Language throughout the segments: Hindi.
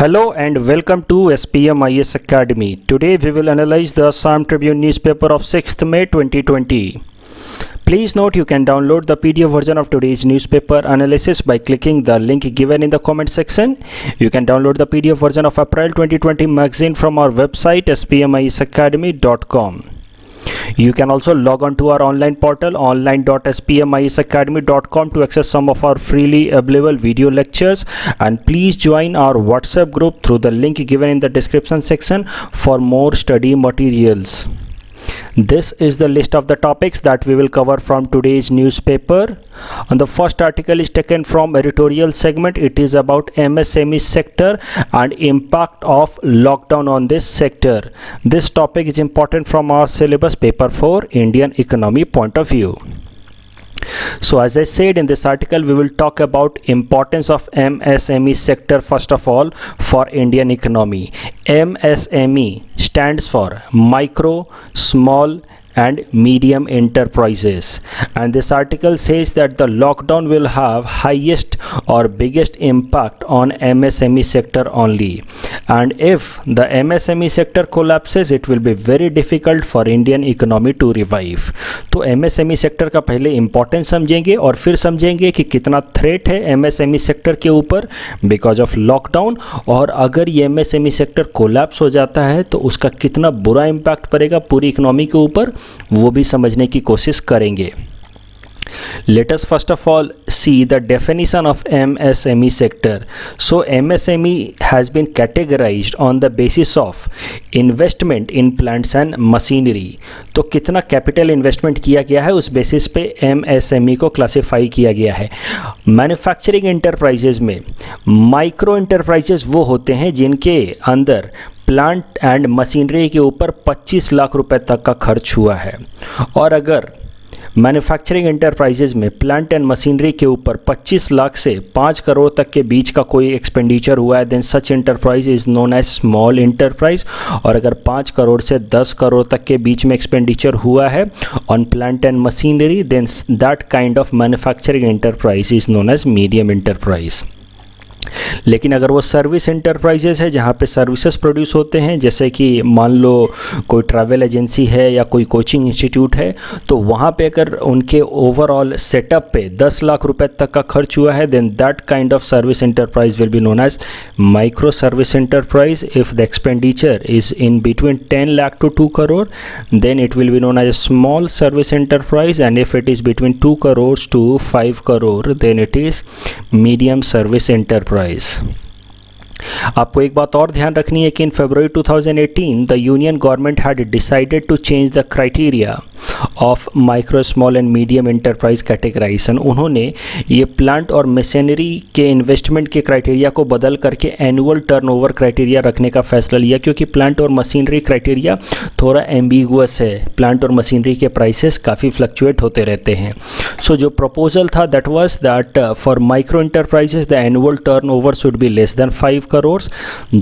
Hello and welcome to SPM IS Academy. Today we will analyze the Assam Tribune newspaper of 6th May 2020. Please note you can download the PDF version of today's newspaper analysis by clicking the link given in the comment section. You can download the PDF version of April 2020 magazine from our website spmisacademy.com. You can also log on to our online portal online.spmisacademy.com to access some of our freely available video lectures, and please join our WhatsApp group through the link given in the description section for more study materials. This is the list of the topics that we will cover from today's newspaper. And the first article is taken from editorial segment. It is about MSME sector and impact of lockdown on this sector. This topic is important from our syllabus paper for Indian economy point of view. So as I said, in this article we will talk about importance of MSME sector first of all for Indian economy. MSME stands for micro, small and medium enterprises, and this article says that the lockdown will have highest or biggest impact on MSME sector only, and if the MSME sector collapses it will be very difficult for Indian economy to revive. तो MSME सेक्टर का पहले इम्पोर्टेंस समझेंगे और फिर समझेंगे कि कितना थ्रेट है MSME सेक्टर के ऊपर बिकॉज ऑफ लॉकडाउन, और अगर ये MSME सेक्टर कोलैप्स हो जाता है तो उसका कितना बुरा इम्पैक्ट पड़ेगा पूरी इकोनॉमी के ऊपर, वो भी समझने की कोशिश करेंगे. Let us first of all see the definition of MSME sector. So MSME has been categorized on the basis of investment in plants and machinery. तो कितना कैपिटल इन्वेस्टमेंट किया गया है उस बेसिस पे MSME को क्लासिफाई किया गया है. मैन्युफैक्चरिंग एंटरप्राइजेज में माइक्रो एंटरप्राइजेज वो होते हैं जिनके अंदर प्लांट एंड मशीनरी के ऊपर 25 लाख रुपए तक का खर्च हुआ है, और अगर मैन्युफैक्चरिंग एंटरप्राइजेज में प्लांट एंड मशीनरी के ऊपर 25 लाख से 5 करोड़ तक के बीच का कोई एक्सपेंडिचर हुआ है, then such enterprise is known as small enterprise. और अगर 5 करोड़ से 10 करोड़ तक के बीच में एक्सपेंडिचर हुआ है on plant and machinery, then that kind of manufacturing enterprise is known as medium enterprise. लेकिन अगर वो सर्विस एंटरप्राइजेस है जहाँ पे सर्विसेज प्रोड्यूस होते हैं, जैसे कि मान लो कोई ट्रैवल एजेंसी है या कोई कोचिंग इंस्टीट्यूट है, तो वहाँ पे अगर उनके ओवरऑल सेटअप पे 10 लाख रुपए तक का खर्च हुआ है, then that kind of service enterprise will be known as micro service enterprise. If the expenditure is in between 10 lakh to 2 crore, then it will be known as a small service enterprise, and if it is between 2 crores to 5 crore, then it is medium service enterprise. आपको एक बात और ध्यान रखनी है कि in February 2018 the union government had decided to change the criteria of micro small and medium enterprise categorisation. उन्होंने ये प्लांट और मशीनरी के इन्वेस्टमेंट के क्राइटेरिया को बदल करके एनुअल टर्नओवर क्राइटेरिया रखने का फैसला लिया, क्योंकि प्लांट और मशीनरी क्राइटेरिया थोड़ा एम्बिगुअस है. प्लांट और मशीनरी के प्राइसेस काफ़ी फ्लक्चुएट होते रहते हैं. सो जो प्रपोजल था that was that for micro enterprises the annual turnover should be less than 5 crores.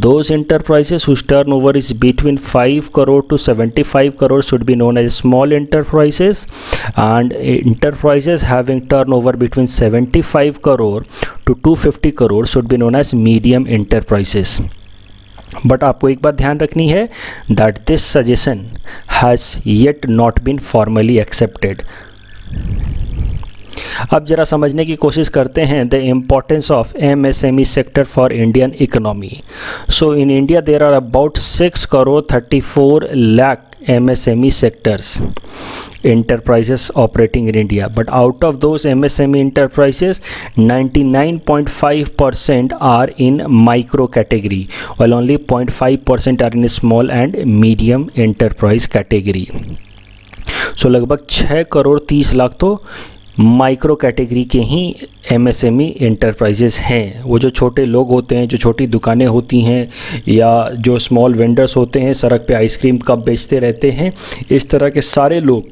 Those enterprises whose turnover is between 5 crore to 75 crore should be known as small enterprises, and enterprises having turnover between 75 crore to 250 crore should be known as medium enterprises. But आपको एक बात ध्यान रखनी है that this suggestion has yet not been formally accepted. अब जरा समझने की कोशिश करते हैं the importance of MSME sector for Indian economy. So in India there are about 6 crore 34 lakh MSME sectors enterprises operating in India, but out of those MSME enterprises 99.5% are in micro category, while only 0.5% are in small and medium enterprise category. So लगभग 6 करोड़ 30 लाख तो माइक्रो कैटेगरी के ही MSME एंटरप्राइजेस हैं. वो जो छोटे लोग होते हैं, जो छोटी दुकानें होती हैं, या जो स्मॉल वेंडर्स होते हैं सड़क पे आइसक्रीम कप बेचते रहते हैं, इस तरह के सारे लोग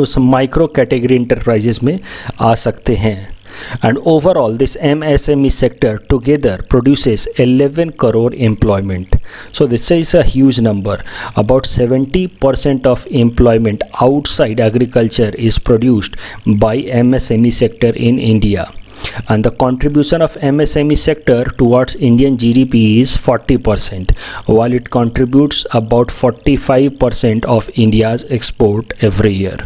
उस माइक्रो कैटेगरी एंटरप्राइजेस में आ सकते हैं. and overall this MSME sector together produces 11 crore employment. So this is a huge number. About 70% of employment outside agriculture is produced by MSME sector in India. and the contribution of MSME sector towards Indian GDP is 40%, while it contributes about 45% of India's export every year.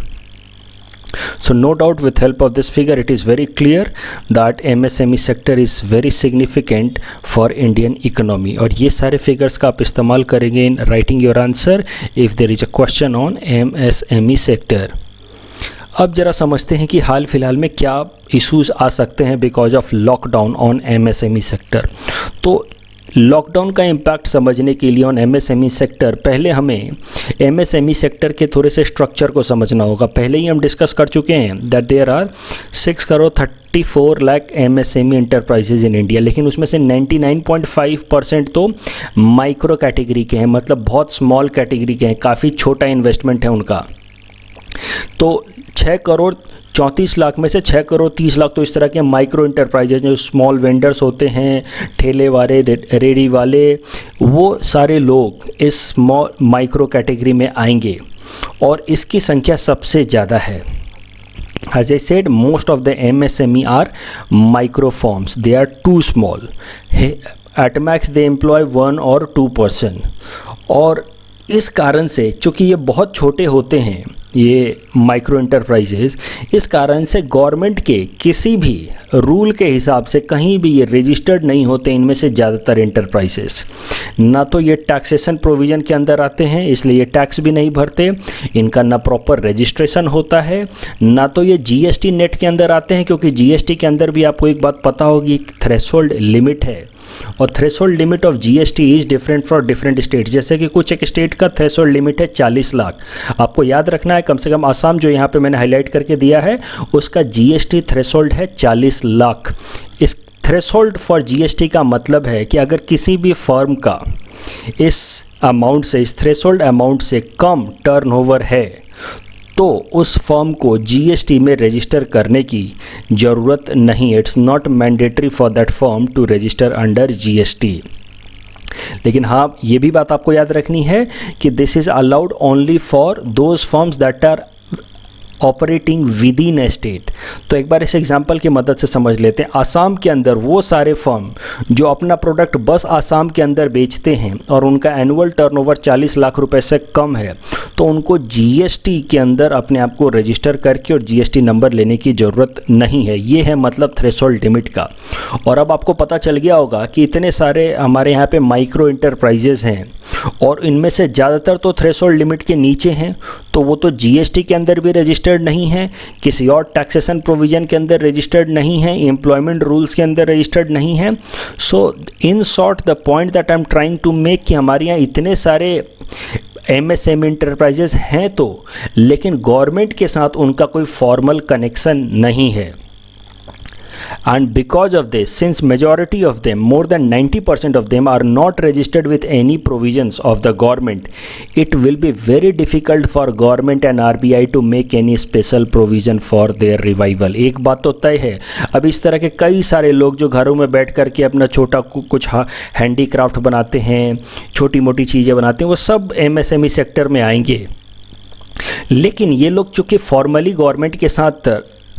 So no doubt with help of this figure it is very clear that MSME sector is very significant for Indian economy. और ये सारे figures का आप इस्तेमाल करेंगे in writing your answer if there is a question on MSME sector. अब जरा समझते हैं कि हाल फिलहाल में क्या इश्यूज आ सकते हैं because of lockdown on MSME sector. तो लॉकडाउन का इम्पैक्ट समझने के लिए ऑन MSME सेक्टर पहले हमें MSME सेक्टर के थोड़े से स्ट्रक्चर को समझना होगा। पहले ही हम डिस्कस कर चुके हैं that there are 6.34 lakh MSME enterprises in India, लेकिन उसमें से 99.5% तो माइक्रो कैटेगरी के हैं, मतलब बहुत स्मॉल कैटेगरी के हैं, काफ़ी छोटा इन्वेस्टमेंट है उनका। तो 6.34 में से 6.30 तो इस तरह के माइक्रो इंटरप्राइजेज जो स्मॉल वेंडर्स होते हैं, ठेले वाले, रेडी वाले, वो सारे लोग इस स्मॉल माइक्रो कैटेगरी में आएंगे और इसकी संख्या सबसे ज़्यादा है। As I said, most of the MSME are micro firms. They are too small. At max they employ 1 or 2 person. और इस कारण से चूँकि ये बहुत छोटे होते हैं ये माइक्रो इंटरप्राइजेज, इस कारण से गवर्नमेंट के किसी भी रूल के हिसाब से कहीं भी ये रजिस्टर्ड नहीं होते। इनमें से ज़्यादातर इंटरप्राइजेस ना तो ये टैक्सेशन प्रोविज़न के अंदर आते हैं, इसलिए ये टैक्स भी नहीं भरते, इनका ना प्रॉपर रजिस्ट्रेशन होता है, ना तो ये GST नेट के अंदर आते हैं, क्योंकि GST के अंदर भी आपको एक बात पता होगी थ्रेशोल्ड लिमिट है और threshold limit of GST is different for different state. जैसे कि कुछ एक स्टेट का थ्रेशोल्ड लिमिट है 40 लाख, आपको याद रखना है कम से कम आसाम जो यहाँ पे मैंने हाईलाइट करके दिया है उसका GST थ्रेशोल्ड है 40 लाख। इस थ्रेशोल्ड फॉर GST का मतलब है कि अगर किसी भी फर्म का इस अमाउंट से, इस थ्रेशोल्ड अमाउंट से कम टर्नओवर है तो उस फर्म को GST में रजिस्टर करने की ज़रूरत नहीं है। It's not mandatory for that firm to register under GST। लेकिन हाँ, ये भी बात आपको याद रखनी है कि this is allowed only for those firms that are operating within a state. तो एक बार इस एग्जांपल की मदद से समझ लेते हैं। आसाम के अंदर वो सारे फर्म जो अपना प्रोडक्ट बस आसाम के अंदर बेचते हैं और उनका एनुअल टर्नओवर 40 लाख रुपए से कम है, तो उनको GST के अंदर अपने आप को रजिस्टर करके और GST नंबर लेने की ज़रूरत नहीं है। ये है मतलब थ्रेशोल्ड लिमिट का। और अब आपको पता चल गया होगा कि इतने सारे हमारे यहाँ पे माइक्रो इंटरप्राइजेज़ हैं और इनमें से ज़्यादातर तो थ्रेशोल्ड लिमिट के नीचे हैं, तो वो तो GST के अंदर भी रजिस्टर्ड नहीं है, किसी और टैक्सेशन प्रोविज़न के अंदर रजिस्टर्ड नहीं है, एम्प्लॉयमेंट रूल्स के अंदर रजिस्टर्ड नहीं है। So in short the point that I am trying to make कि हमारे यहाँ इतने सारे MSME इंटरप्राइजेस हैं तो, लेकिन गवर्नमेंट के साथ उनका कोई फॉर्मल कनेक्शन नहीं है। And because of this, since majority of them, more than 90% of them are not registered with any provisions of the government, it will be very difficult for government and RBI to make any special provision for their revival. एक बात तो तय है, अब इस तरह के कई सारे लोग जो घरों में बैठ कर के अपना छोटा कुछ हैंडीक्राफ्ट बनाते हैं, छोटी मोटी चीज़ें बनाते हैं, वो सब MSME सेक्टर में आएंगे। लेकिन ये लोग चूँकि फॉर्मली गवर्नमेंट के साथ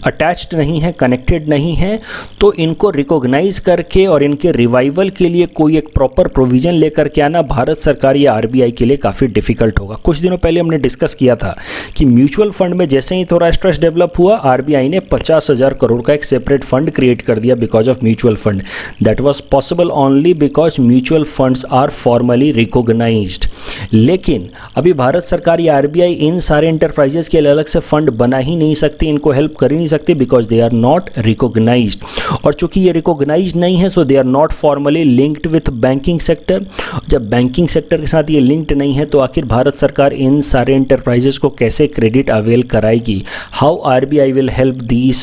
अटैच्ड नहीं है, कनेक्टेड नहीं है, तो इनको रिकॉग्नाइज करके और इनके रिवाइवल के लिए कोई एक प्रॉपर प्रोविज़न लेकर के आना भारत सरकार या RBI के लिए काफ़ी डिफ़िकल्ट होगा। कुछ दिनों पहले हमने डिस्कस किया था कि म्यूचुअल फंड में जैसे ही थोड़ा स्ट्रेस डेवलप हुआ, RBI ने 50,000 करोड़ का एक सेपरेट फंड क्रिएट कर दिया because of mutual fund. That was possible only because mutual funds are formally recognised. लेकिन अभी भारत सरकार या RBI इन सारे इंटरप्राइजेस के लिए अलग से फंड बना ही नहीं सकती, इनको हेल्प कर ही नहीं सकते because they are not recognized. और चूंकि ये रिकॉग्नाइज्ड नहीं है, so they are not formally linked with banking sector. जब बैंकिंग सेक्टर के साथ ये लिंक्ड नहीं है, तो आखिर भारत सरकार इन सारे इंटरप्राइजेस को कैसे क्रेडिट अवेल कराएगी? How RBI will help these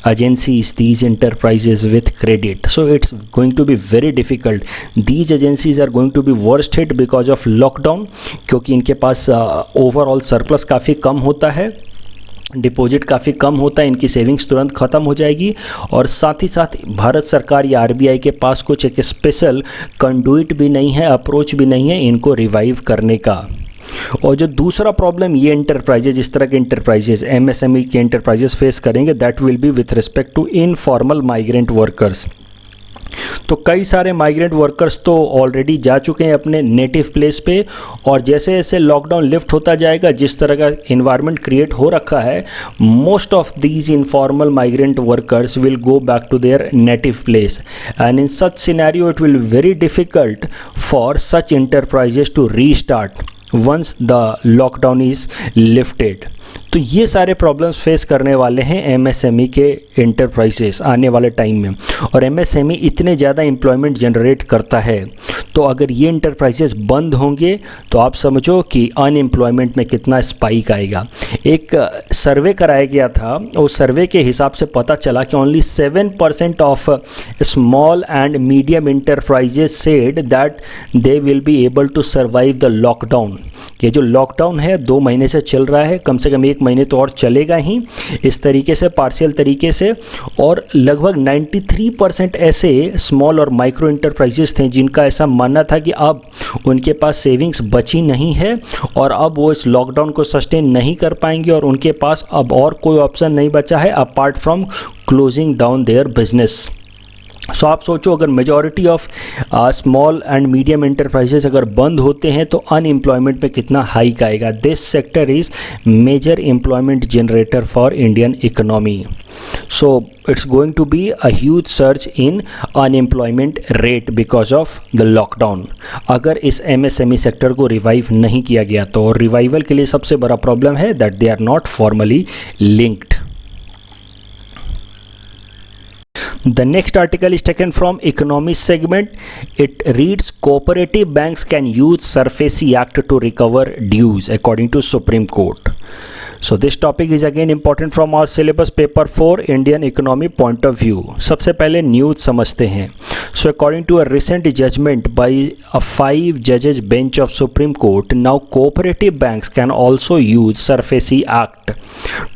agencies, these enterprises with credit? So it's going to be very difficult. These agencies are going to be worst hit because of lockdown, क्योंकि इनके पास ओवरऑल सरप्लस काफ़ी कम होता है, डिपॉजिट काफ़ी कम होता है, इनकी सेविंग्स तुरंत ख़त्म हो जाएगी। और साथ ही साथ भारत सरकार या RBI के पास कुछ एक स्पेशल कंडुइट भी नहीं है, अप्रोच भी नहीं है इनको रिवाइव करने का। और जो दूसरा प्रॉब्लम ये इंटरप्राइजेज, इस तरह के इंटरप्राइजेज एमएसएमई के इंटरप्राइजेज फेस करेंगे, that will be with respect to informal migrant workers. तो कई सारे माइग्रेंट वर्कर्स तो ऑलरेडी जा चुके हैं अपने नेटिव प्लेस पे, और जैसे जैसे लॉकडाउन लिफ्ट होता जाएगा, जिस तरह का इन्वायरमेंट क्रिएट हो रखा है, most of these informal migrant workers will go back to their native place, and in such scenario it will very difficult for such enterprises to restart once the lockdown is lifted. तो ये सारे प्रॉब्लम्स फेस करने वाले हैं एमएसएमई के इंटरप्राइजेस आने वाले टाइम में। और एमएसएमई इतने ज़्यादा एम्प्लॉयमेंट जनरेट करता है, तो अगर ये इंटरप्राइजेस बंद होंगे तो आप समझो कि अनएम्प्लॉयमेंट में कितना स्पाइक आएगा। एक सर्वे कराया गया था, उस सर्वे के हिसाब से पता चला कि only 7% of small and medium enterprises said that they will be able to survive the lockdown. ये जो लॉकडाउन है 2 महीने से चल रहा है, कम से कम 1 महीने तो और चलेगा ही इस तरीके से, पार्शियल तरीके से। और लगभग 93% ऐसे स्मॉल और माइक्रो इंटरप्राइजेस थे जिनका ऐसा मानना था कि अब उनके पास सेविंग्स बची नहीं है और अब वो इस लॉकडाउन को सस्टेन नहीं कर पाएंगे, और उनके पास अब और कोई ऑप्शन नहीं बचा है apart from closing down their business. So आप सोचो, अगर majority of small and medium enterprises अगर बंद होते हैं तो अनएम्प्लॉयमेंट में कितना हाइक आएगा। This sector is major employment generator for Indian economy. So it's going to be a huge surge in unemployment rate because of the lockdown, अगर इस MSME सेक्टर को रिवाइव नहीं किया गया तो। और रिवाइवल के लिए सबसे बड़ा प्रॉब्लम है that they are not formally linked. The next article is taken from Economist segment. It reads, cooperative banks can use SARFAESI Act to recover dues according to Supreme Court. So this topic is again important from our syllabus paper 4 Indian economy point of view. सबसे पहले न्यूज़ समझते हैं। So according to a recent judgment by a 5 judges bench of Supreme Court, now cooperative banks can also use SARFAESI Act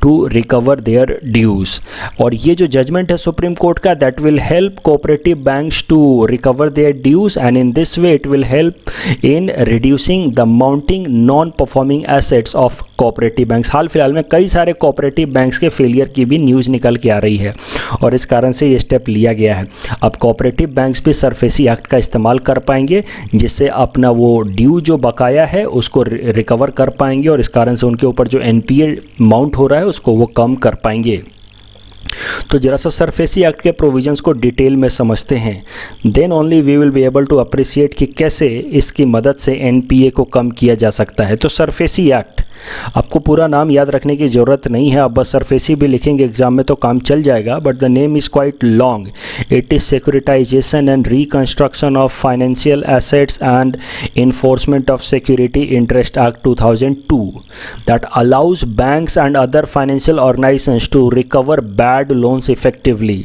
to recover their dues. और ये जो जजमेंट है सुप्रीम कोर्ट का, that will help cooperative banks to recover their dues, and in this way it will help in reducing the mounting non-performing assets of cooperative banks. हाल फिलहाल में कई सारे कोऑपरेटिव बैंक्स के फेलियर की भी न्यूज़ निकल के आ रही है और इस कारण से ये स्टेप लिया गया है। अब कोऑपरेटिव बैंक्स भी SARFAESI एक्ट का इस्तेमाल कर पाएंगे, जिससे अपना वो ड्यू जो बकाया है उसको रिकवर कर पाएंगे, और इस कारण से उनके ऊपर जो NPA माउंट हो रहा है उसको वो कम कर पाएंगे। तो जरा सा SARFAESI एक्ट के प्रोविजंस को डिटेल में समझते हैं, then only we will be able to appreciate कि कैसे इसकी मदद से NPA को कम किया जा सकता है। तो SARFAESI एक्ट, आपको पूरा नाम याद रखने की ज़रूरत नहीं है, आप बस SARFAESI भी लिखेंगे एग्जाम में तो काम चल जाएगा, but the name is quite long. It is securitisation and reconstruction of financial assets and enforcement of security interest act 2002 that allows banks and other financial organisations to recover bad loans effectively.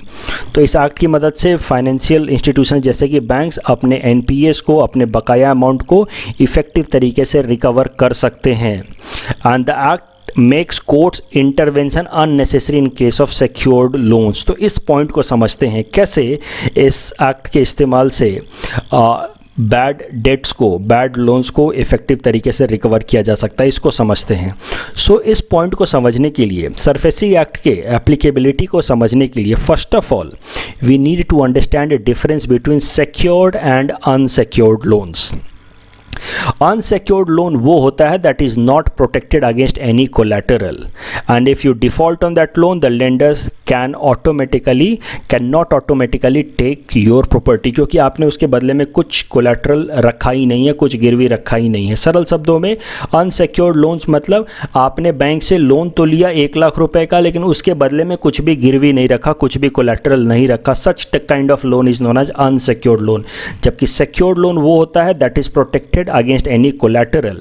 तो इस एक्ट की मदद से फाइनेंशियल इंस्टीट्यूशन जैसे कि बैंक्स अपने NPAs को, अपने बकाया अमाउंट को इफेक्टिव तरीके से रिकवर कर सकते हैं। And the act makes courts intervention unnecessary in case of secured loans. तो इस पॉइंट को समझते हैं, कैसे इस एक्ट के इस्तेमाल से बैड डेट्स को, बैड लोन्स को इफेक्टिव तरीके से रिकवर किया जा सकता है, इसको समझते हैं। सो इस पॉइंट को समझने के लिए, SARFAESI एक्ट के एप्लीकेबिलिटी को समझने के लिए, first of all we need to understand the difference between secured and unsecured loans. Unsecured loan वो होता है that is not protected against any collateral, and if you default on that loan the lenders can not automatically take your property, क्योंकि आपने उसके बदले में कुछ कोलैटरल रखा ही नहीं है, कुछ गिरवी रखा ही नहीं है। सरल शब्दों में अनसिक्योर्ड लोन्स मतलब आपने बैंक से लोन तो लिया 1 लाख रुपए का, लेकिन उसके बदले में कुछ भी गिरवी नहीं रखा, कुछ भी कोलैटरल नहीं रखा। Such kind of loan is known as unsecured loan. जबकि सिक्योर्ड लोन वो होता है that is protected against any collateral,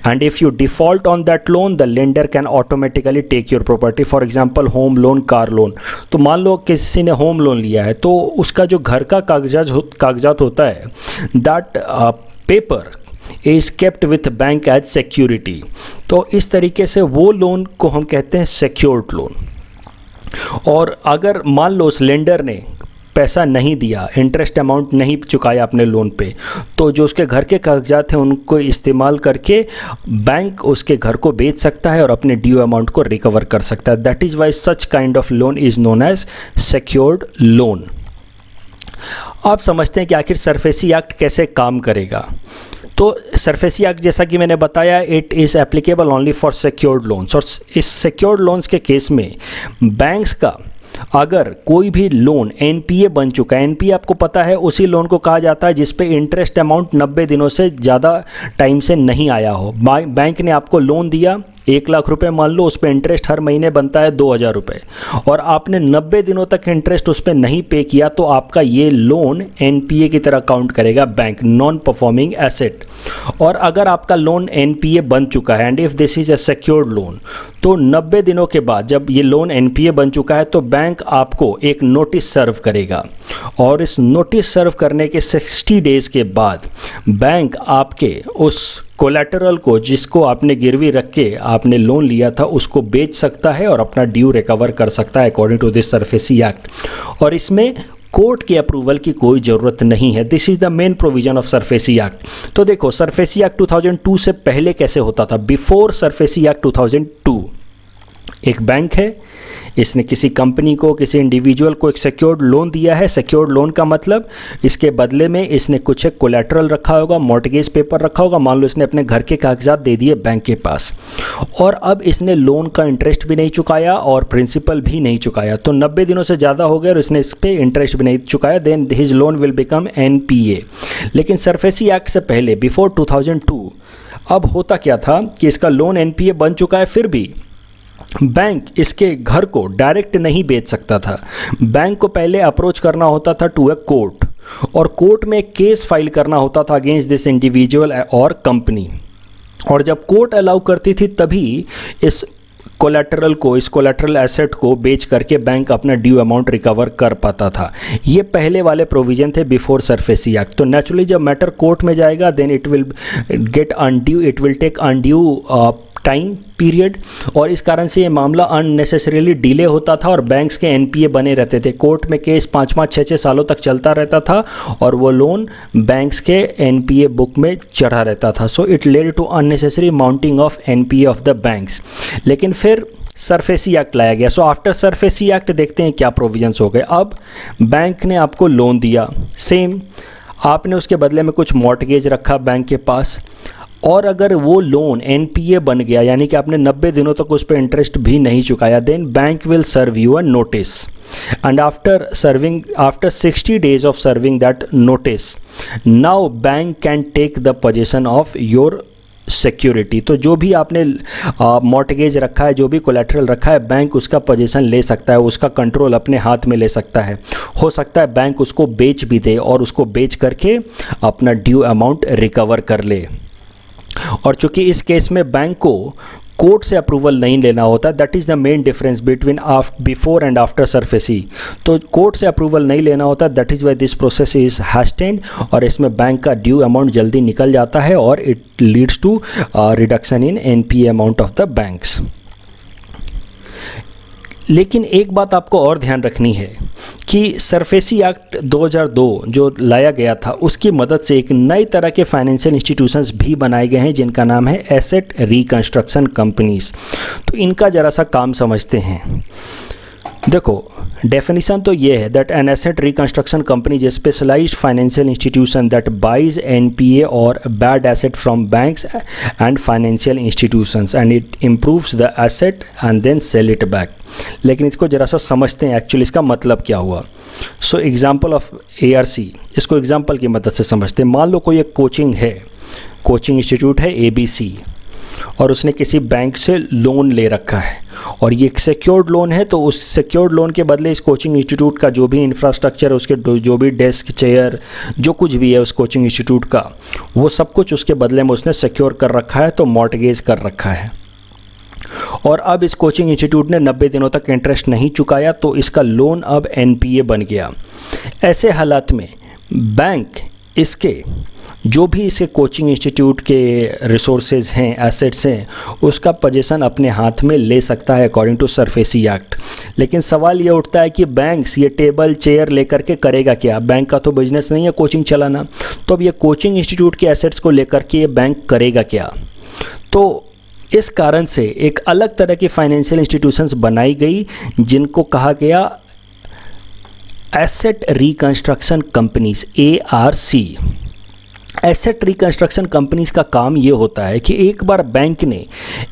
and if you default on that loan the lender can automatically take your property. for example home loan, car loan। तो मान लो किसी ने होम लोन लिया है, तो उसका जो घर का कागजात होता है, that paper is kept with bank as security। तो इस तरीके से वो लोन को हम कहते हैं secured loan। और अगर मान लो उस लेंडर ने पैसा नहीं दिया, इंटरेस्ट अमाउंट नहीं चुकाया अपने लोन पे, तो जो उसके घर के कागजात हैं उनको इस्तेमाल करके बैंक उसके घर को बेच सकता है और अपने ड्यू अमाउंट को रिकवर कर सकता है। That is why such kind of loan is known as secured loan. आप समझते हैं कि आखिर सरफेसी एक्ट कैसे काम करेगा। तो सरफेसी एक्ट जैसा कि मैंने बताया, it is applicable only for secured loans. और इस सिक्योर्ड लोन्स के केस में बैंक्स का अगर कोई भी लोन एनपीए बन चुका है, एनपीए आपको पता है उसी लोन को कहा जाता है जिस पे इंटरेस्ट अमाउंट 90 दिनों से ज़्यादा टाइम से नहीं आया हो। बैंक ने आपको लोन दिया 1 लाख रुपए, मान लो, उस पर इंटरेस्ट हर महीने बनता है 2000 रुपये, और आपने 90 दिनों तक इंटरेस्ट उस पर नहीं पे किया, तो आपका ये लोन एनपीए की तरह काउंट करेगा बैंक, नॉन परफॉर्मिंग एसेट। और अगर आपका लोन एनपीए बन चुका है and if this is a secured loan, तो 90 दिनों के बाद जब ये लोन एनपीए बन चुका है तो बैंक आपको एक नोटिस सर्व करेगा, और इस नोटिस सर्व करने के 60 डेज़ के बाद बैंक आपके उस कोलैटरल को, जिसको आपने गिरवी रख के आपने लोन लिया था, उसको बेच सकता है और अपना ड्यू रिकवर कर सकता है according to this SARFAESI act. और इसमें कोर्ट के अप्रूवल की कोई ज़रूरत नहीं है। This is the main provision of SARFAESI act. तो देखो, सरफेसी एक्ट 2002 से पहले कैसे होता था। बिफोर सरफेसी एक्ट 2002, एक बैंक है, इसने किसी कंपनी को, किसी इंडिविजुअल को एक सिक्योर्ड लोन दिया है। सिक्योर्ड लोन का मतलब इसके बदले में इसने कुछ एक कोलैटरल रखा होगा, मॉर्टगेज पेपर रखा होगा, मान लो इसने अपने घर के कागजात दे दिए बैंक के पास, और अब इसने लोन का इंटरेस्ट भी नहीं चुकाया और प्रिंसिपल भी नहीं चुकाया, तो 90 दिनों से ज़्यादा हो गया और इसने इस पर इंटरेस्ट भी नहीं चुकाया, then his loan will become NPA. लेकिन सरफेसी एक्ट से पहले, बिफोर 2002, अब होता क्या था कि इसका लोन एनपीए बन चुका है, फिर भी बैंक इसके घर को डायरेक्ट नहीं बेच सकता था। बैंक को पहले अप्रोच करना होता था टू ए कोर्ट, और कोर्ट में एक केस फाइल करना होता था अगेंस्ट दिस इंडिविजुअल और कंपनी, और जब कोर्ट अलाउ करती थी तभी इस कोलैटरल को, इस कोलैटरल एसेट को बेच करके बैंक अपना ड्यू अमाउंट रिकवर कर पाता था। ये पहले वाले प्रोविजन थे बिफोर सरफेसी एक्ट। तो नेचुरली जब मैटर कोर्ट में जाएगा, then it will get undue, it will take undue time period, और इस कारण से ये मामला अननेसेसरीली डिले होता था और बैंक्स के एनपीए बने रहते थे। कोर्ट में केस 5-5, 6-6 सालों तक चलता रहता था और वो लोन बैंक्स के एनपीए बुक में चढ़ा रहता था। So it led to unnecessary mounting of NPA of the banks. लेकिन फिर सरफेसी एक्ट लाया गया। सो आफ्टर सरफेसी एक्ट देखते हैं क्या प्रोविजंस हो गए। अब बैंक ने आपको लोन दिया, सेम, आपने उसके बदले में कुछ मॉर्टगेज रखा बैंक के पास, और अगर वो लोन एनपीए बन गया, यानी कि आपने 90 दिनों तक उस पर इंटरेस्ट भी नहीं चुकाया, then bank will serve you a notice, and after 60 days of serving that notice, now bank can take the possession of your security. तो जो भी आपने मॉर्टगेज रखा है, जो भी कोलैटरल रखा है, बैंक उसका पोजीशन ले सकता है, उसका कंट्रोल अपने हाथ में ले सकता है। हो सकता है बैंक उसको बेच भी दे और उसको बेच करके अपना ड्यू अमाउंट रिकवर कर ले। और चूंकि इस केस में बैंक को कोर्ट से अप्रूवल नहीं लेना होता, that is the main difference between before and after SARFAESI. तो कोर्ट से अप्रूवल नहीं लेना होता, that is why this process is hastened, और इसमें बैंक का ड्यू अमाउंट जल्दी निकल जाता है और it leads to reduction in NPA amount of the banks. लेकिन एक बात आपको और ध्यान रखनी है कि सरफेसी एक्ट 2002 जो लाया गया था, उसकी मदद से एक नई तरह के फाइनेंशियल इंस्टीट्यूशंस भी बनाए गए हैं जिनका नाम है एसेट रिकंस्ट्रक्शन कंपनीज। तो इनका ज़रा सा काम समझते हैं। देखो, डेफिनेशन तो ये है that an asset reconstruction company is specialized financial institution that buys NPA और bad asset from banks and financial institutions and it improves the asset and then sell it back. लेकिन इसको ज़रा सा समझते हैं एक्चुअली इसका मतलब क्या हुआ। सो एग्जाम्पल ऑफ एआरसी, इसको एग्जाम्पल की मदद से समझते हैं। मान लो कोई एक कोचिंग है, कोचिंग इंस्टीट्यूट है ABC, और उसने किसी बैंक से लोन ले रखा है और ये एक सिक्योर्ड लोन है। तो उस सिक्योर्ड लोन के बदले इस कोचिंग इंस्टीट्यूट का जो भी इंफ्रास्ट्रक्चर है, उसके जो भी डेस्क, चेयर, जो कुछ भी है उस कोचिंग इंस्टीट्यूट का, वो सब कुछ उसके बदले में उसने सिक्योर कर रखा है, तो मॉर्टगेज कर रखा है। और अब इस कोचिंग इंस्टीट्यूट ने 90 दिनों तक इंटरेस्ट नहीं चुकाया, तो इसका लोन अब एनपीए बन गया। ऐसे हालात में बैंक इसके जो भी इसके कोचिंग इंस्टीट्यूट के रिसोर्सेज हैं, एसेट्स हैं, उसका पोजीशन अपने हाथ में ले सकता है अकॉर्डिंग टू सरफेसी एक्ट। लेकिन सवाल ये उठता है कि बैंक्स ये टेबल चेयर लेकर के करेगा क्या? बैंक का तो बिजनेस नहीं है कोचिंग चलाना, तो अब ये कोचिंग इंस्टीट्यूट के एसेट्स को लेकर के ये बैंक करेगा क्या? तो इस कारण से एक अलग तरह की फाइनेंशियल इंस्टीट्यूशंस बनाई गई जिनको कहा गया asset reconstruction companies, ARC। Asset reconstruction companies का काम ये होता है कि एक बार बैंक ने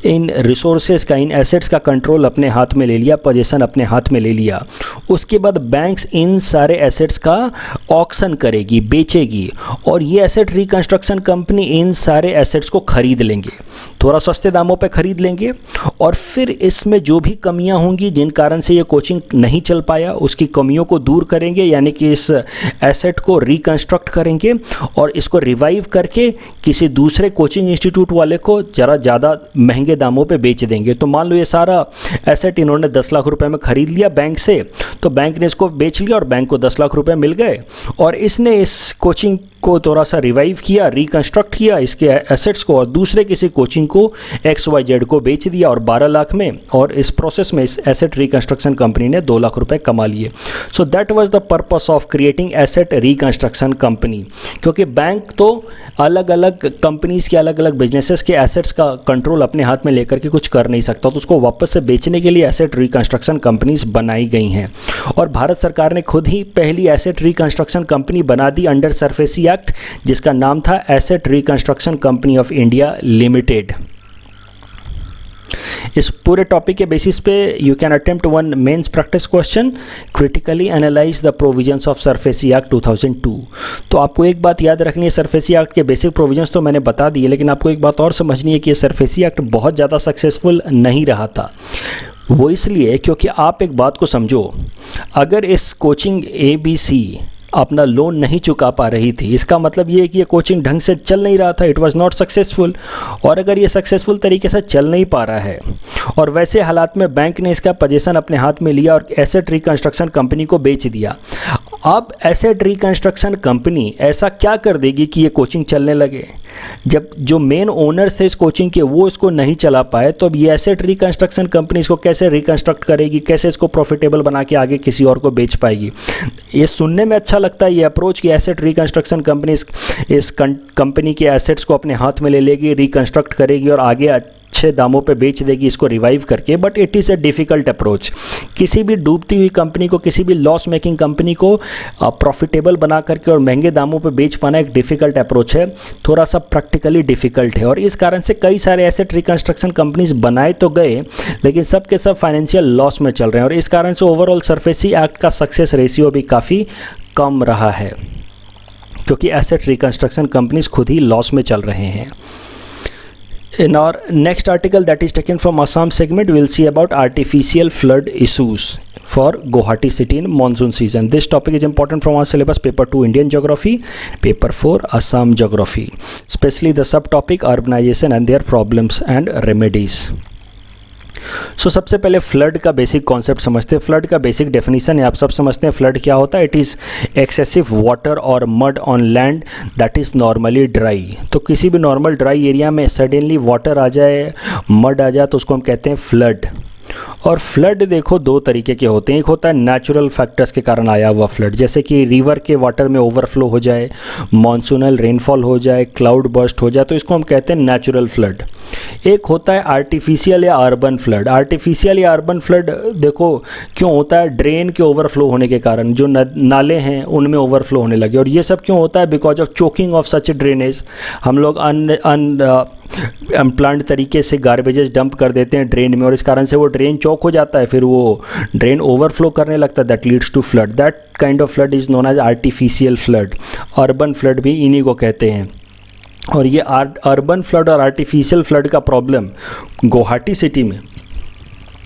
इन रिसोर्सेज का, इन एसेट्स का कंट्रोल अपने हाथ में ले लिया, पोजीशन अपने हाथ में ले लिया, उसके बाद बैंक्स इन सारे एसेट्स का ऑक्शन करेगी, बेचेगी, और ये एसेट रिकंस्ट्रक्शन कंपनी इन सारे एसेट्स को खरीद लेंगे, थोड़ा सस्ते दामों पे खरीद लेंगे, और फिर इसमें जो भी कमियां होंगी जिन कारण से ये कोचिंग नहीं चल पाया, उसकी कमियों को दूर करेंगे, यानी कि इस एसेट को रिकंस्ट्रक्ट करेंगे और इसको रिवाइव करके किसी दूसरे कोचिंग इंस्टीट्यूट वाले को ज़रा ज़्यादा महंगे दामों पे बेच देंगे। तो मान लो ये सारा एसेट इन्होंने 10 लाख रुपए में ख़रीद लिया बैंक से, तो बैंक ने इसको बेच लिया और बैंक को 10 लाख रुपए मिल गए, और इसने इस कोचिंग को थोड़ा सा रिवाइव किया, रिकंस्ट्रक्ट किया इसके एसेट्स को, और दूसरे किसी कोचिंग को XYZ को बेच दिया और 12 लाख में, और इस प्रोसेस में इस एसेट रिकंस्ट्रक्शन कंपनी ने 2 लाख रुपए कमा लिए। So that was the purpose of creating asset reconstruction company, क्योंकि बैंक तो अलग अलग कंपनीज के अलग अलग बिजनेसेस के एसेट्स का कंट्रोल अपने हाथ में लेकर के कुछ कर नहीं सकता, तो उसको वापस से बेचने के लिए एसेट रिकंस्ट्रक्शन कंपनीज बनाई गई हैं। और भारत सरकार ने खुद ही पहली एसेट रिकंस्ट्रक्शन कंपनी बना दी अंडर सरफेसी एक्ट, जिसका नाम था asset reconstruction company of India limited. इस पूरे टॉपिक के बेसिस पे you can attempt one mains practice question, critically analyse the provisions of SARFAESI act 2002। तो आपको एक बात याद रखनी है, सरफेसी एक्ट के बेसिक प्रोविजंस तो मैंने बता दिए, लेकिन आपको एक बात और समझनी है कि ये सरफेसी एक्ट बहुत ज़्यादा सक्सेसफुल नहीं रहा था। वो इसलिए क्योंकि आप एक बात को समझो, अगर इस कोचिंग ABC अपना लोन नहीं चुका पा रही थी, इसका मतलब ये है कि ये कोचिंग ढंग से चल नहीं रहा था, इट वाज नॉट सक्सेसफुल। और अगर ये सक्सेसफुल तरीके से चल नहीं पा रहा है और वैसे हालात में बैंक ने इसका पोजीशन अपने हाथ में लिया और एसेट रिकंस्ट्रक्शन कंपनी को बेच दिया, अब एसेट रिकंस्ट्रक्शन कंपनी ऐसा क्या कर देगी कि ये कोचिंग चलने लगे? जब जो मेन ओनर्स थे इस कोचिंग के वो इसको नहीं चला पाए, तो अब ये एसेट रिकंस्ट्रक्शन कंपनी इसको कैसे रिकंस्ट्रक्ट करेगी, कैसे इसको प्रॉफिटेबल बना के आगे किसी और को बेच पाएगी? ये सुनने में अच्छा लगता है ये अप्रोच कि एसेट रिकंस्ट्रक्शन कंपनी इस कंपनी के एसेट्स को अपने हाथ में ले लेगी, रिकंस्ट्रक्ट करेगी और आगे अच्छे दामों पे बेच देगी इसको रिवाइव करके, but it is a difficult approach. किसी भी डूबती हुई कंपनी को, किसी भी लॉस मेकिंग कंपनी को प्रॉफिटेबल बना करके और महंगे दामों पे बेच पाना एक डिफ़िकल्ट अप्रोच है, थोड़ा सा प्रैक्टिकली डिफ़िकल्ट है। और इस कारण से कई सारे एसेट रिकंस्ट्रक्शन कंपनीज बनाए तो गए, लेकिन सब के सब फाइनेंशियल लॉस में चल रहे हैं, और इस कारण से ओवरऑल सरफेसी एक्ट का सक्सेस रेशियो भी काफ़ी कम रहा है, क्योंकि एसेट रिकंस्ट्रक्शन कंपनीज खुद ही लॉस में चल रहे हैं। In our next article that is taken from Assam segment, we will see about artificial flood issues for Guwahati city in monsoon season. This topic is important from our syllabus paper 2 Indian geography, paper 4 Assam geography, especially the subtopic urbanization and their problems and remedies. सो सबसे पहले फ्लड का बेसिक कॉन्सेप्ट समझते हैं। फ्लड का बेसिक डेफिनेशन है, आप सब समझते हैं फ्लड क्या होता है। इट इज़ एक्सेसिव वाटर और mud on land that is normally dry. तो किसी भी नॉर्मल ड्राई एरिया में सडनली वाटर आ जाए, मड आ जाए, तो उसको हम कहते हैं फ्लड। और फ्लड देखो दो तरीके के होते हैं, एक होता है नेचुरल फैक्टर्स के कारण आया हुआ फ्लड, जैसे कि रिवर के वाटर में ओवरफ्लो हो जाए, मॉनसूनल रेनफॉल हो जाए, क्लाउड बर्स्ट हो जाए, तो इसको हम कहते हैं नेचुरल फ्लड। एक होता है आर्टिफिशियल या अर्बन फ्लड। आर्टिफिशियल या अर्बन फ्लड देखो क्यों होता है, ड्रेन के ओवरफ्लो होने के कारण जो नाले हैं उनमें ओवरफ्लो होने लगे। और ये सब क्यों होता है? Because of choking of such drainage. हम लोग अनप्लान्ड तरीके से गार्बेजेस डंप कर देते हैं ड्रेन में, और इस कारण से वो ड्रेन चौक हो जाता है, फिर वो ड्रेन ओवरफ्लो करने लगता है, that leads to flood. That kind of flood is known as artificial flood. Urban flood भी इन्हीं को कहते हैं। और ये अर्बन फ्लड और आर्टिफिशियल फ्लड का प्रॉब्लम गुवाहाटी सिटी में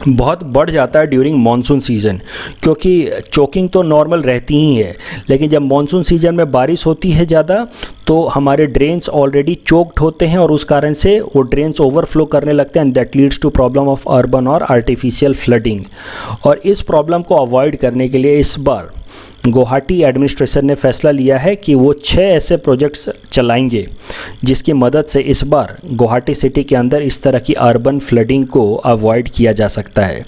बहुत बढ़ जाता है ड्यूरिंग मानसून सीज़न, क्योंकि चोकिंग तो नॉर्मल रहती ही है, लेकिन जब मानसून सीज़न में बारिश होती है ज़्यादा तो हमारे ड्रेन्स ऑलरेडी चोक्ड होते हैं और उस कारण से वो ड्रेन्स ओवरफ्लो करने लगते हैं, and that leads to problem of urban और आर्टिफिशियल फ्लडिंग। और इस प्रॉब्लम को अवॉइड करने के लिए इस बार गुवाहाटी एडमिनिस्ट्रेशन ने फैसला लिया है कि वो 6 ऐसे प्रोजेक्ट्स चलाएंगे जिसकी मदद से इस बार गुवाहाटी सिटी के अंदर इस तरह की अर्बन फ्लडिंग को अवॉइड किया जा सकता है।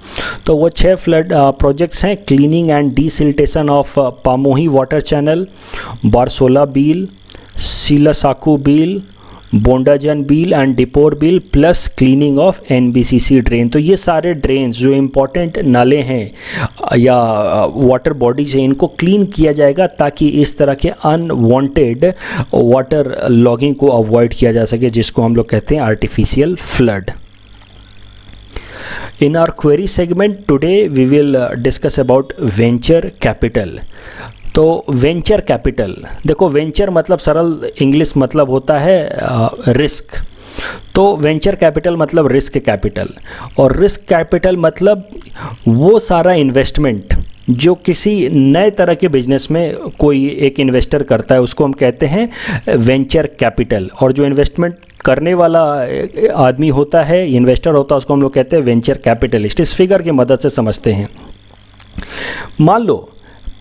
तो वो 6 फ्लड प्रोजेक्ट्स हैं: cleaning and desiltation of Pamohi water channel, Barsola Beel, Silsako Beel, Bondajan Beel and Deepor Beel, plus cleaning of NBCC drain. तो ये सारे ड्रेन्स जो इम्पोर्टेंट नाले हैं या वाटर बॉडीज हैं, इनको क्लीन किया जाएगा ताकि इस तरह के अनवांटेड वाटर लॉगिंग को अवॉइड किया जा सके, जिसको हम लोग कहते हैं artificial flood. In our query segment today we will discuss about venture capital। तो वेंचर कैपिटल, देखो वेंचर मतलब सरल इंग्लिश मतलब होता है रिस्क, तो वेंचर कैपिटल मतलब रिस्क कैपिटल, और रिस्क कैपिटल मतलब वो सारा इन्वेस्टमेंट जो किसी नए तरह के बिजनेस में कोई एक इन्वेस्टर करता है, उसको हम कहते हैं वेंचर कैपिटल। और जो इन्वेस्टमेंट करने वाला आदमी होता है, इन्वेस्टर होता है, उसको हम लोग कहते हैं वेंचर कैपिटलिस्ट। इस फिगर की मदद से समझते हैं। मान लो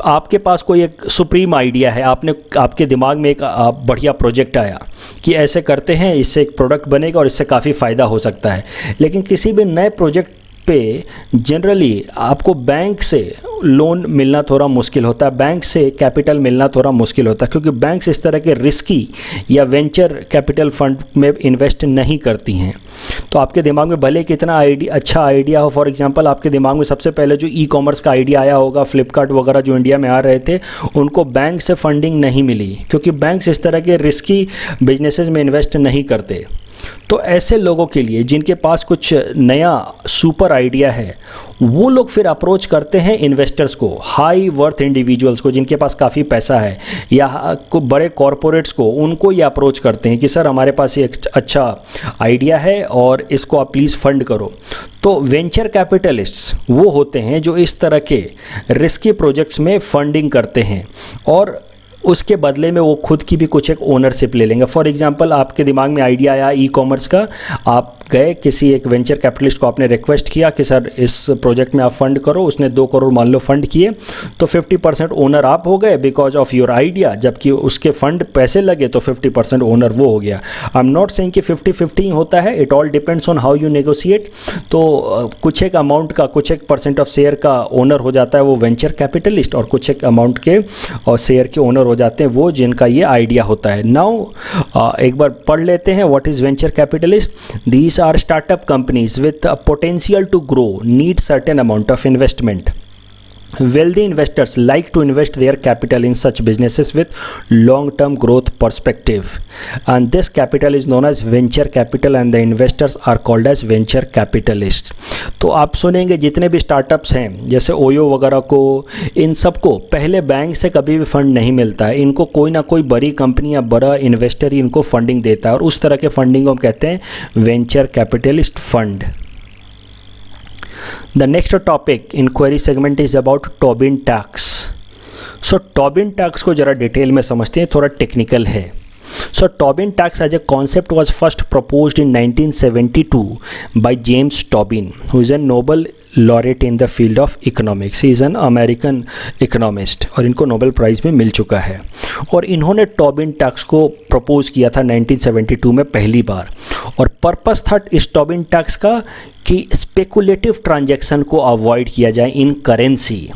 आपके पास कोई एक सुप्रीम आइडिया है, आपके दिमाग में एक बढ़िया प्रोजेक्ट आया कि ऐसे करते हैं, इससे एक प्रोडक्ट बनेगा और इससे काफ़ी फ़ायदा हो सकता है। लेकिन किसी भी नए प्रोजेक्ट पे जनरली आपको बैंक से लोन मिलना थोड़ा मुश्किल होता है, बैंक से कैपिटल मिलना थोड़ा मुश्किल होता है, क्योंकि बैंक्स इस तरह के रिस्की या वेंचर कैपिटल फंड में इन्वेस्ट नहीं करती हैं। तो आपके दिमाग में भले कितना अच्छा आइडिया हो, फॉर एग्जांपल आपके दिमाग में सबसे पहले जो ई कॉमर्स का आइडिया आया होगा, फ्लिपकार्ट वगैरह जो इंडिया में आ रहे थे, उनको बैंक से फंडिंग नहीं मिली, क्योंकि बैंक्स इस तरह के रिस्की बिजनेसेस में इन्वेस्ट नहीं करते। तो ऐसे लोगों के लिए जिनके पास कुछ नया सुपर आइडिया है, वो लोग फिर अप्रोच करते हैं इन्वेस्टर्स को, हाई वर्थ इंडिविजुअल्स को जिनके पास काफ़ी पैसा है, या बड़े कॉरपोरेट्स को, उनको ये अप्रोच करते हैं कि सर हमारे पास ये एक अच्छा आइडिया है और इसको आप प्लीज़ फंड करो। तो वेंचर कैपिटलिस्ट्स वो होते हैं जो इस तरह के रिस्की प्रोजेक्ट्स में फंडिंग करते हैं और उसके बदले में वो खुद की भी कुछ एक ओनरशिप ले लेंगे। फॉर एग्जांपल आपके दिमाग में आइडिया आया ई कॉमर्स का, आप गए किसी एक वेंचर कैपिटलिस्ट को, आपने रिक्वेस्ट किया कि सर इस प्रोजेक्ट में आप फंड करो, उसने 2 करोड़ मान लो फंड किए, तो 50% ओनर आप हो गए बिकॉज ऑफ योर आइडिया, जबकि उसके फंड पैसे लगे तो 50% ओनर वो हो गया। आई एम नॉट सेइंग कि 50-50 होता है, it all depends on how you negotiate. तो कुछ एक अमाउंट का, कुछ एक % ऑफ शेयर का ओनर हो जाता है वो वेंचर कैपिटलिस्ट, और कुछ एक अमाउंट के और शेयर के ओनर हो जाते हैं वो जिनका ये आइडिया होता है। नाउ एक बार पढ़ लेते हैं what is venture capitalist. These are startup companies with a potential to grow, need certain amount of investment. Wealthy investors like to invest their capital in such businesses with long-term growth perspective, and this capital is known as venture capital and the investors are called as venture capitalists. तो आप सुनेंगे जितने भी स्टार्टअप्स हैं जैसे ओयो वगैरह को, इन सबको पहले बैंक से कभी भी फंड नहीं मिलता है, इनको कोई ना कोई बड़ी कंपनी या बड़ा इन्वेस्टर ही इनको फंडिंग देता है, और उस तरह के फंडिंग को हम कहते हैं venture capitalist fund. The next topic in query segment is about Tobin tax. So Tobin tax को जरा डिटेल में समझते हैं, थोड़ा टेक्निकल है। So Tobin tax as a concept was first proposed in 1972 by James Tobin, who is a Nobel laureate in the field of economics. He is an American economist और इनको नोबेल प्राइज़ में मिल चुका है। और इन्होंने टॉबिन टैक्स को प्रपोज किया था 1972 में पहली बार, और पर्पस था इस टॉबिन टैक्स का कि स्पेकुलेटिव ट्रांजैक्शन को अवॉइड किया जाए इन करेंसी।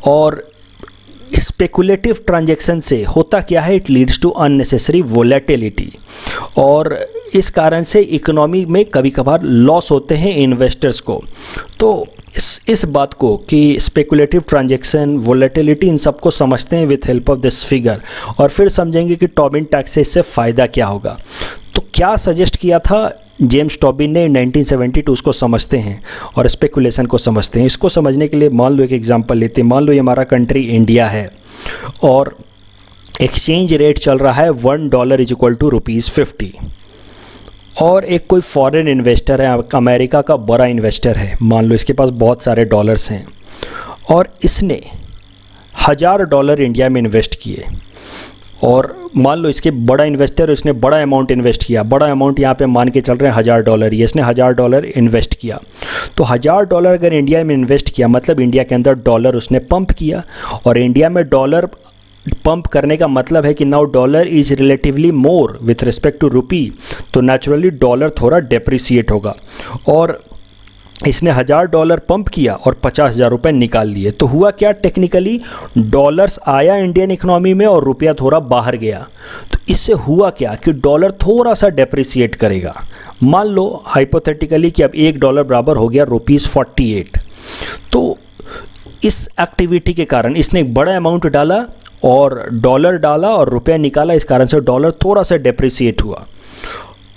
और स्पेकुलेटिव ट्रांजैक्शन से होता क्या है, it leads to unnecessary volatility, और इस कारण से इकोनॉमी में कभी कभार लॉस होते हैं इन्वेस्टर्स को। तो इस बात को कि स्पेकुलेटिव ट्रांजैक्शन, वोलेटिलिटी, इन सबको समझते हैं with help of this figure, और फिर समझेंगे कि टॉबिन टैक्स से इससे फ़ायदा क्या होगा। तो क्या सजेस्ट किया था जेम्स टॉबिन ने 1972, उसको समझते हैं और स्पेकुलेशन को समझते हैं। इसको समझने के लिए मान लो एक एग्जांपल लेते हैं। मान लो ये हमारा कंट्री इंडिया है और एक्सचेंज रेट चल रहा है $1 = ₹50, और एक कोई फॉरेन इन्वेस्टर है, अमेरिका का बड़ा इन्वेस्टर है, मान लो इसके पास बहुत सारे डॉलर्स हैं, और इसने $1000 इंडिया में इन्वेस्ट किए, और मान लो इसके बड़ा इन्वेस्टर, उसने बड़ा अमाउंट इन्वेस्ट किया, बड़ा अमाउंट यहाँ पे मान के चल रहे हैं $1000, ये इसने $1000 इन्वेस्ट किया। तो $1000 अगर इंडिया में इन्वेस्ट किया मतलब इंडिया के अंदर डॉलर उसने पंप किया, और इंडिया में डॉलर पंप करने का मतलब है कि now dollar is relatively more with respect to rupee, तो नेचुरली डॉलर थोड़ा डेप्रिसिएट होगा। और इसने $1000 पंप किया और ₹50,000 निकाल लिए। तो हुआ क्या, टेक्निकली डॉलर्स आया इंडियन इकोनॉमी में और रुपया थोड़ा बाहर गया। तो इससे हुआ क्या कि डॉलर थोड़ा सा डेप्रिसिएट करेगा। मान लो हाइपोथेटिकली कि अब $1 बराबर हो गया ₹48। तो इस एक्टिविटी के कारण इसने एक बड़ा अमाउंट डाला और डॉलर डाला और रुपया निकाला, इस कारण से डॉलर थोड़ा सा डेप्रिसिएट हुआ।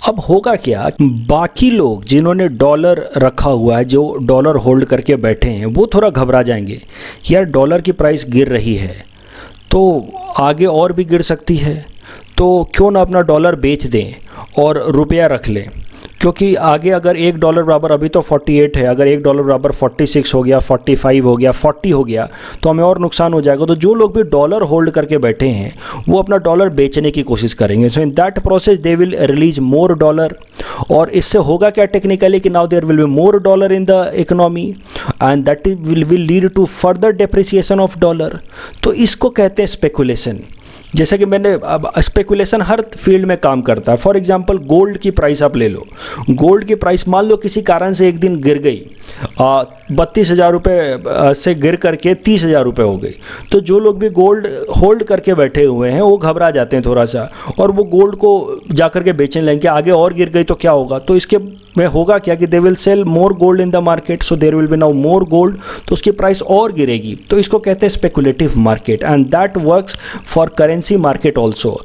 अब होगा क्या, बाकी लोग जिन्होंने डॉलर रखा हुआ है, जो डॉलर होल्ड करके बैठे हैं, वो थोड़ा घबरा जाएंगे, यार डॉलर की प्राइस गिर रही है तो आगे और भी गिर सकती है, तो क्यों ना अपना डॉलर बेच दें और रुपया रख लें, क्योंकि आगे अगर $1 बराबर, अभी तो 48 है, अगर $1 बराबर 46 हो गया, 45 हो गया, 40 हो गया तो हमें और नुकसान हो जाएगा। तो जो लोग भी डॉलर होल्ड करके बैठे हैं वो अपना डॉलर बेचने की कोशिश करेंगे। So in that process they will release more dollar, और इससे होगा क्या टेक्निकली कि now there will be more dollar in the economy and that will lead to further depreciation of dollar. तो इसको कहते हैं स्पेकुलेशन। जैसे कि मैंने, अब स्पेकुलेशन हर फील्ड में काम करता है। फॉर एग्जांपल गोल्ड की प्राइस आप ले लो, गोल्ड की प्राइस मान लो किसी कारण से एक दिन गिर गई, 32,000 रुपये से गिर करके 30,000 रुपये हो गई। तो जो लोग भी गोल्ड होल्ड करके बैठे हुए हैं वो घबरा जाते हैं थोड़ा सा, और वो गोल्ड को जा कर के बेचने लगेंगे, आगे और गिर गई तो क्या होगा। तो इसके में होगा क्या कि they will sell more gold in the market, so there will be now more gold, तो उसकी प्राइस और गिरेगी। तो इसको कहते हैं speculative market and that works for currency market also.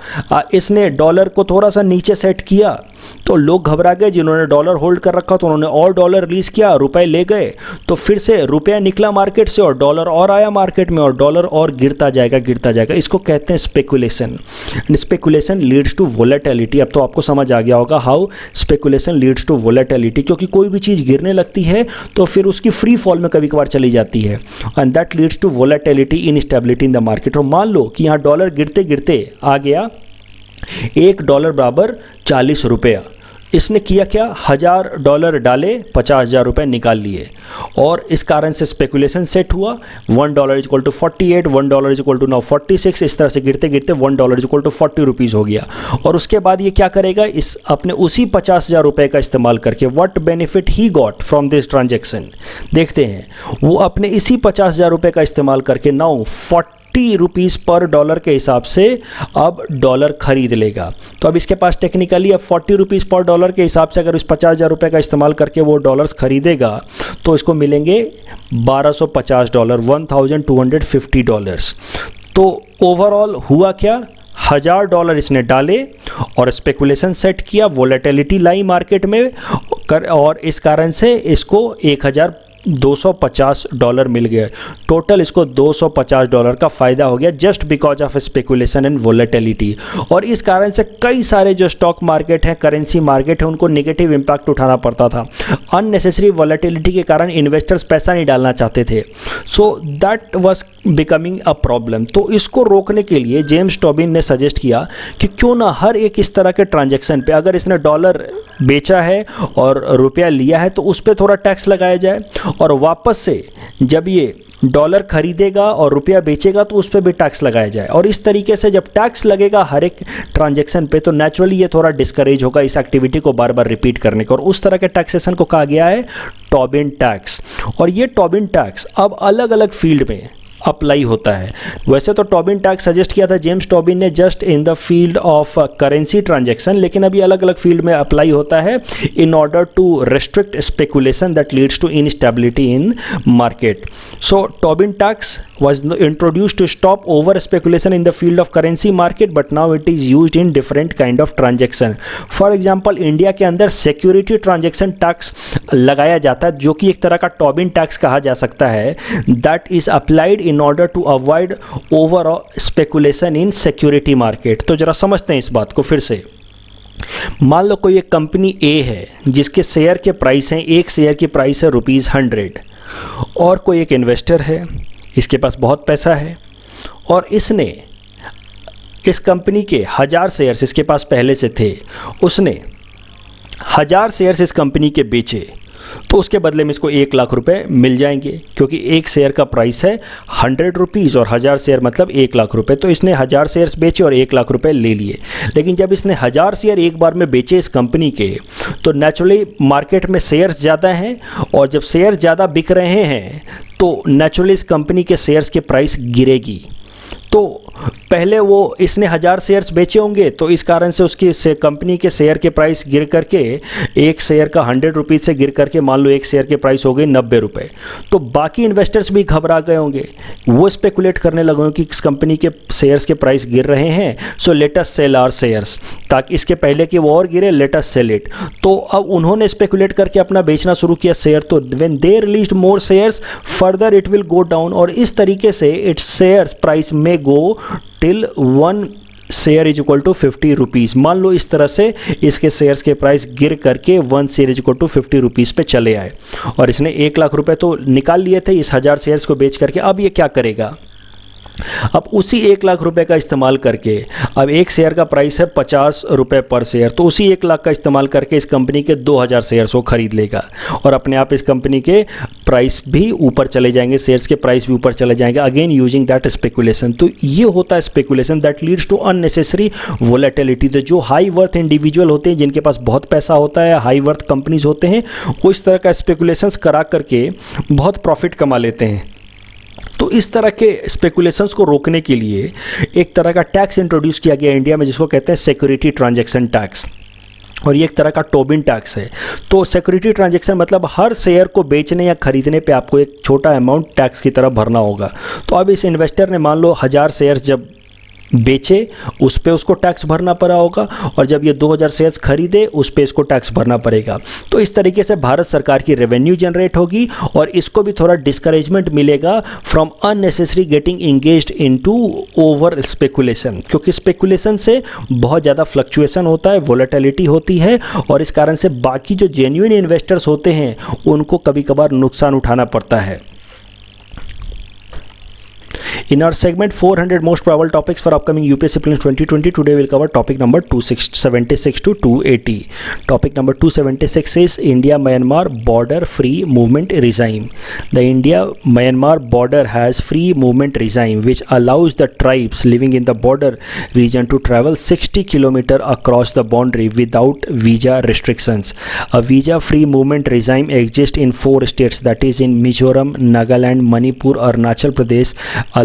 इसने डॉलर को थोड़ा सा नीचे सेट किया तो लोग घबरा गए, जिन्होंने डॉलर होल्ड कर रखा तो उन्होंने और डॉलर रिलीज किया, रुपए ले गए, तो फिर से रुपया निकला मार्केट से और डॉलर और आया मार्केट में, और डॉलर और गिरता जाएगा गिरता जाएगा। इसको कहते हैं speculation. Speculation leads to volatility. अब तो आपको समझ आ गया होगा how speculation leads to volatility, क्योंकि कोई भी चीज़ गिरने लगती है तो फिर उसकी फ्री फॉल में कभी कभार चली जाती है, and that leads to volatility, instability in the market. और मान लो कि यहाँ डॉलर गिरते गिरते आ गया $1 बराबर 40 रुपया। इसने किया क्या, $1000 डाले, 50,000 रुपये निकाल लिए, और इस कारण से स्पेकुलेशन सेट हुआ। $1 equal to 48, $1 equal to now 46, इस तरह से गिरते गिरते $1 इक्वल टू 40 रुपीज़ हो गया। और उसके बाद ये क्या करेगा, इस अपने उसी 50,000 रुपये का इस्तेमाल करके, what benefit he got from this transaction, देखते हैं। वो अपने इसी 50,000 रुपये का इस्तेमाल करके नाउ 40 रुपीज़ पर डॉलर के हिसाब से अब डॉलर खरीद लेगा। तो अब इसके पास टेक्निकली अब 40 रुपीज़ पर डॉलर के हिसाब से अगर उस 50,000 रुपये का इस्तेमाल करके वो डॉलर्स खरीदेगा तो इसको मिलेंगे $1250, $1250। तो ओवरऑल हुआ क्या, $1000 इसने डाले और स्पेकुलेशन सेट किया, वोलेटिलिटी लाई मार्केट में और इस कारण से इसको $1250 मिल गया। टोटल इसको $250 का फ़ायदा हो गया just because of speculation and volatility. और इस कारण से कई सारे जो स्टॉक मार्केट है, करेंसी मार्केट है, उनको नेगेटिव इम्पैक्ट उठाना पड़ता था। अननेसेसरी वोलेटिलिटी के कारण इन्वेस्टर्स पैसा नहीं डालना चाहते थे, so that was becoming a problem. तो इसको रोकने के लिए जेम्स टोबिन ने सजेस्ट किया कि क्यों ना हर एक इस तरह के ट्रांजैक्शन पे, अगर इसने डॉलर बेचा है और रुपया लिया है तो उस पर थोड़ा टैक्स लगाया जाए, और वापस से जब ये डॉलर खरीदेगा और रुपया बेचेगा तो उस पर भी टैक्स लगाया जाए। और इस तरीके से जब टैक्स लगेगा हर एक ट्रांजैक्शन पे तो नेचुरली ये थोड़ा डिस्करेज होगा इस एक्टिविटी को बार बार रिपीट करने का। और उस तरह के टैक्सेशन को कहा गया है टोबिन टैक्स। और ये टोबिन टैक्स अब अलग अलग फील्ड में अप्लाई होता है। वैसे तो टोबिन टैक्स सजेस्ट किया था जेम्स टोबिन ने just in the field of currency transaction, लेकिन अभी अलग अलग फील्ड में अप्लाई होता है in order to restrict speculation that leads to instability in market. So Tobin tax was introduced to stop over speculation in the field of currency market, but now it is used in different kind of transaction. For example, India के अंदर सिक्योरिटी ट्रांजैक्शन टैक्स लगाया जाता है जो कि एक तरह का टोबिन टैक्स कहा जा सकता है, that is applied in order to avoid overall speculation in security market. तो जरा समझते हैं इस बात को फिर से। मान लो कोई एक कंपनी ए है जिसके शेयर के प्राइस हैं, एक शेयर की प्राइस है ₹100, और कोई एक इन्वेस्टर है, इसके पास बहुत पैसा है और इसने इस कंपनी के 1000 शेयर्स इसके पास पहले से थे, उसने 1000 शेयर्स इस कंपनी के बेचे, तो उसके बदले में इसको 1 लाख रुपए मिल जाएंगे, क्योंकि एक शेयर का प्राइस है 100 रुपीज़ और 1000 शेयर मतलब 1 लाख रुपए। तो इसने 1000 शेयर्स बेचे और 1 लाख रुपए ले लिए। लेकिन जब इसने 1000 शेयर एक बार में बेचे इस कंपनी के, तो नेचुरली मार्केट में शेयर्स ज़्यादा हैं, और जब शेयर ज़्यादा बिक रहे हैं तो नेचुरली इस कंपनी के शेयर्स की प्राइस गिरेगी। तो पहले वो इसने 1000 शेयर्स बेचे होंगे, तो इस कारण से उसकी कंपनी के शेयर के प्राइस गिर करके एक शेयर का 100 रुपीज़ से गिर करके मान लो एक शेयर के प्राइस हो गए 90 रुपये। तो बाकी इन्वेस्टर्स भी घबरा गए होंगे, वो स्पेकुलेट करने लगे होंगे कि इस कंपनी के शेयर्स के प्राइस गिर रहे हैं, so let us sell our shares, ताकि इसके पहले कि वो और गिरे, लेट अस सेल इट। तो अब उन्होंने स्पेकुलेट करके अपना बेचना शुरू किया शेयर। तो when they released more shares further it will go down, और इस तरीके से इट्स शेयर्स प्राइस में go till 1 share is equal to 50 rupees. मान लो इस तरह से इसके शेयर्स के प्राइस गिर करके 1 share is equal to 50 rupees पे चले आए, और इसने 1 लाख रुपए तो निकाल लिए थे इस 1000 शेयर्स को बेच करके। अब ये क्या करेगा, अब उसी 1 लाख रुपए का इस्तेमाल करके, अब एक शेयर का प्राइस है 50 रुपये पर शेयर, तो उसी 1 लाख का इस्तेमाल करके इस कंपनी के 2000 शेयर्स को खरीद लेगा, और अपने आप इस कंपनी के प्राइस भी ऊपर चले जाएंगे, शेयर्स के प्राइस भी ऊपर चले जाएंगे, अगेन यूजिंग दैट स्पेकुलेशन। तो ये होता है speculation that leads to unnecessary volatility. तो जो हाई वर्थ इंडिविजुअल होते हैं, जिनके पास बहुत पैसा होता है, हाई वर्थ कंपनीज होते हैं, वो इस तरह का स्पेकुलेशंस करा करके बहुत प्रॉफिट कमा लेते हैं। तो इस तरह के स्पेकुलेशंस को रोकने के लिए एक तरह का टैक्स इंट्रोड्यूस किया गया इंडिया में, जिसको कहते हैं सिक्योरिटी ट्रांजैक्शन टैक्स, और ये एक तरह का टोबिन टैक्स है। तो सिक्योरिटी ट्रांजैक्शन मतलब हर शेयर को बेचने या खरीदने पे आपको एक छोटा अमाउंट टैक्स की तरह भरना होगा। तो अब इस इन्वेस्टर ने मान लो 1000 शेयर्स जब बेचे, उस पे उसको टैक्स भरना पड़ा होगा, और जब ये 2000 शेयर्स खरीदे उस पे इसको टैक्स भरना पड़ेगा। तो इस तरीके से भारत सरकार की रेवेन्यू जनरेट होगी, और इसको भी थोड़ा डिस्करेजमेंट मिलेगा from unnecessary getting engaged into over speculation, क्योंकि स्पेकुलेशन से बहुत ज़्यादा फ्लक्चुएशन होता है, वोलेटिलिटी होती है, और इस कारण से बाकी जो जेन्युइन इन्वेस्टर्स होते हैं उनको कभी कभार नुकसान उठाना पड़ता है। In our segment 400 most probable topics for upcoming UPSC Prelims 2020, today we'll cover topic number 276 to 280. Topic number 276 is India-Myanmar border free movement regime. The India-Myanmar border has free movement regime which allows the tribes living in the border region to travel 60 km across the boundary without visa restrictions. A visa-free movement regime exists in 4 states, that is in Mizoram, Nagaland, Manipur, Arunachal Pradesh,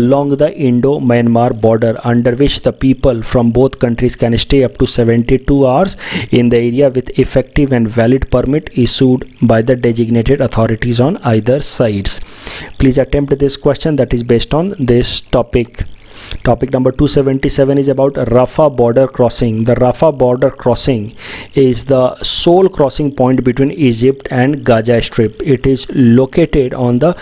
along the Indo-Myanmar border, under which the people from both countries can stay up to 72 hours in the area with effective and valid permit issued by the designated authorities on either sides. Please attempt this question that is based on this topic. Topic number 277 is about Rafah border crossing. The Rafah border crossing is the sole crossing point between Egypt and Gaza Strip. It is located on the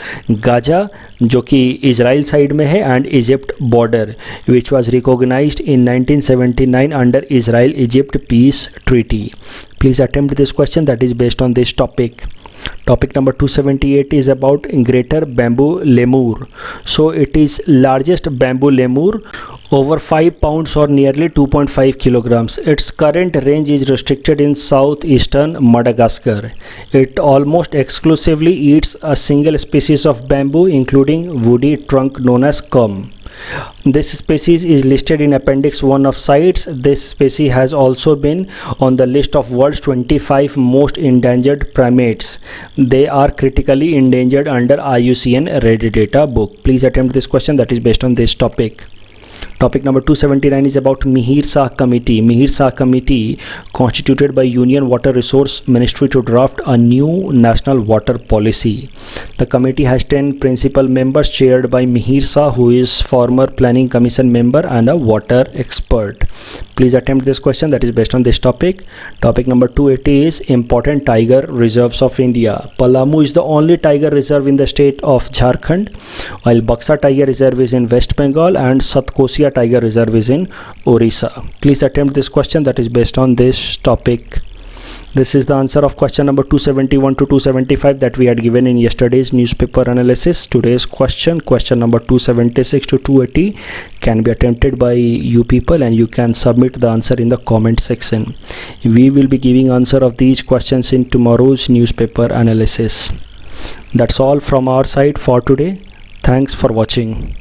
Gaza, जो कि इज़राइल साइड में है, and Egypt border, which was recognized in 1979 under Israel-Egypt peace treaty. Please attempt this question that is based on this topic. Topic number 278 is about greater bamboo lemur. So it is largest bamboo lemur, over 5 pounds or nearly 2.5 kilograms. Its current range is restricted in southeastern Madagascar. It almost exclusively eats a single species of bamboo, including woody trunk known as cum. This species is listed in Appendix 1 of CITES. This species has also been on the list of world's 25 most endangered primates. They are critically endangered under IUCN Red Data book. Please attempt this question that is based on this topic. Topic number 279 is about Mihir Shah Committee. Mihir Shah Committee, constituted by Union Water Resource Ministry to draft a new national water policy. The committee has 10 principal members chaired by Mihir Shah, who is former Planning Commission member and a water expert. Please attempt this question that is based on this topic. Topic number 280 is important tiger reserves of India. Palamu is the only tiger reserve in the state of Jharkhand, while Buxa Tiger Reserve is in West Bengal and Satkosia Tiger Reserve is in Orissa. Please attempt this question that is based on this topic. This is the answer of question number 271 to 275 that we had given in yesterday's newspaper analysis. Today's question number 276 to 280 can be attempted by you people, and you can submit the answer in the comment section. We will be giving answer of these questions in tomorrow's newspaper analysis. That's all from our side for today. Thanks for watching.